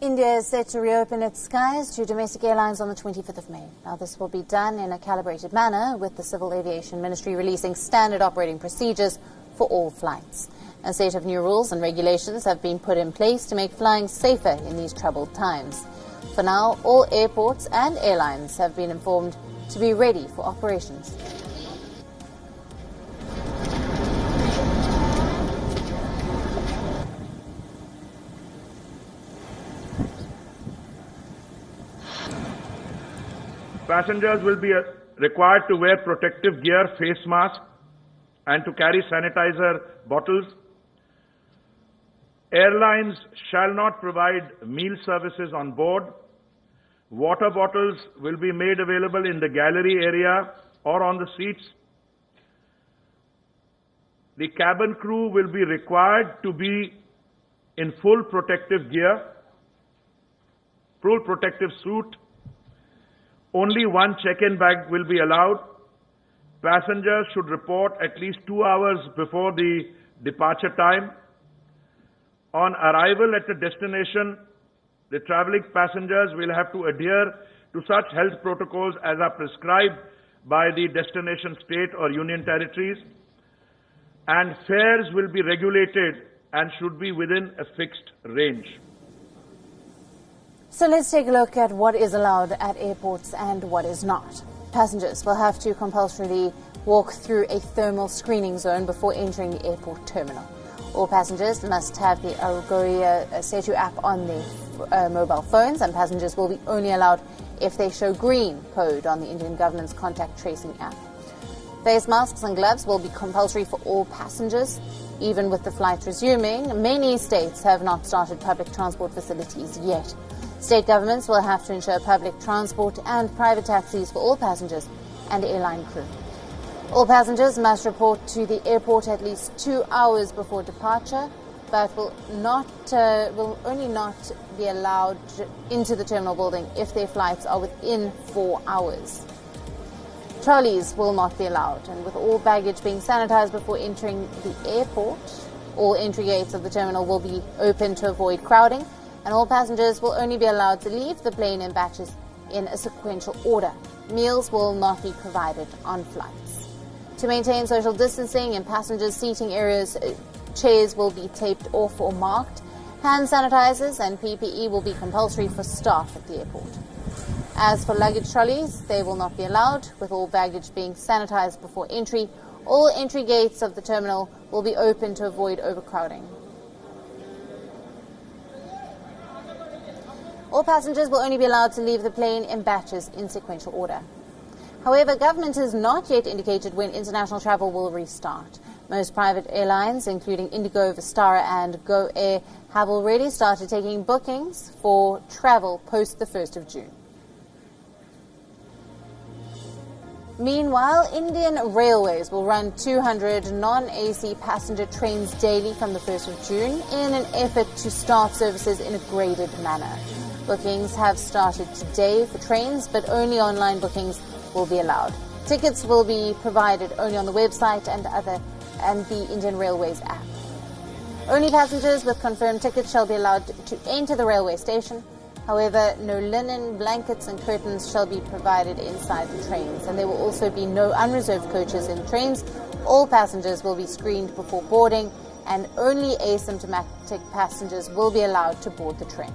India is set to reopen its skies to domestic airlines on the 25th of May. Now, this will be done in a calibrated manner, with the Civil Aviation Ministry releasing standard operating procedures for all flights. A set of new rules and regulations have been put in place to make flying safer in these troubled times. For now, all airports and airlines have been informed to be ready for operations. Passengers will be required to wear protective gear, face masks, and to carry sanitizer bottles. Airlines shall not provide meal services on board. Water bottles will be made available in the gallery area or on the seats. The cabin crew will be required to be in full protective gear, full protective suit. Only one check-in bag will be allowed. Passengers should report at least 2 hours before the departure time. On arrival at the destination, the travelling passengers will have to adhere to such health protocols as are prescribed by the destination state or union territories, and fares will be regulated and should be within a fixed range. So let's take a look at what is allowed at airports and what is not. Passengers will have to compulsorily walk through a thermal screening zone before entering the airport terminal. All passengers must have the Aviation Setu app on their mobile phones, and passengers will be only allowed if they show green code on the Indian government's contact tracing app. Face masks and gloves will be compulsory for all passengers. Even with the flight resuming, many states have not started public transport facilities yet. State governments will have to ensure public transport and private taxis for all passengers and airline crew. All passengers must report to the airport at least 2 hours before departure, but will only not be allowed into the terminal building if their flights are within 4 hours. Trolleys will not be allowed, and with all baggage being sanitized before entering the airport, all entry gates of the terminal will be open to avoid crowding, and all passengers will only be allowed to leave the plane in batches in a sequential order. Meals will not be provided on flights. To maintain social distancing in passengers' seating areas, chairs will be taped off or marked. Hand sanitizers and PPE will be compulsory for staff at the airport. As for luggage trolleys, they will not be allowed, with all baggage being sanitized before entry. All entry gates of the terminal will be open to avoid overcrowding. All passengers will only be allowed to leave the plane in batches in sequential order. However, government has not yet indicated when international travel will restart. Most private airlines, including Indigo, Vistara and Go Air, have already started taking bookings for travel post the 1st of June. Meanwhile, Indian Railways will run 200 non-AC passenger trains daily from the 1st of June in an effort to start services in a graded manner. Bookings have started today for trains, but only online bookings will be allowed. Tickets will be provided only on the website and the Indian Railways app. Only passengers with confirmed tickets shall be allowed to enter the railway station. However, no linen, blankets and curtains shall be provided inside the trains, and there will also be no unreserved coaches in trains. All passengers will be screened before boarding, and only asymptomatic passengers will be allowed to board the train.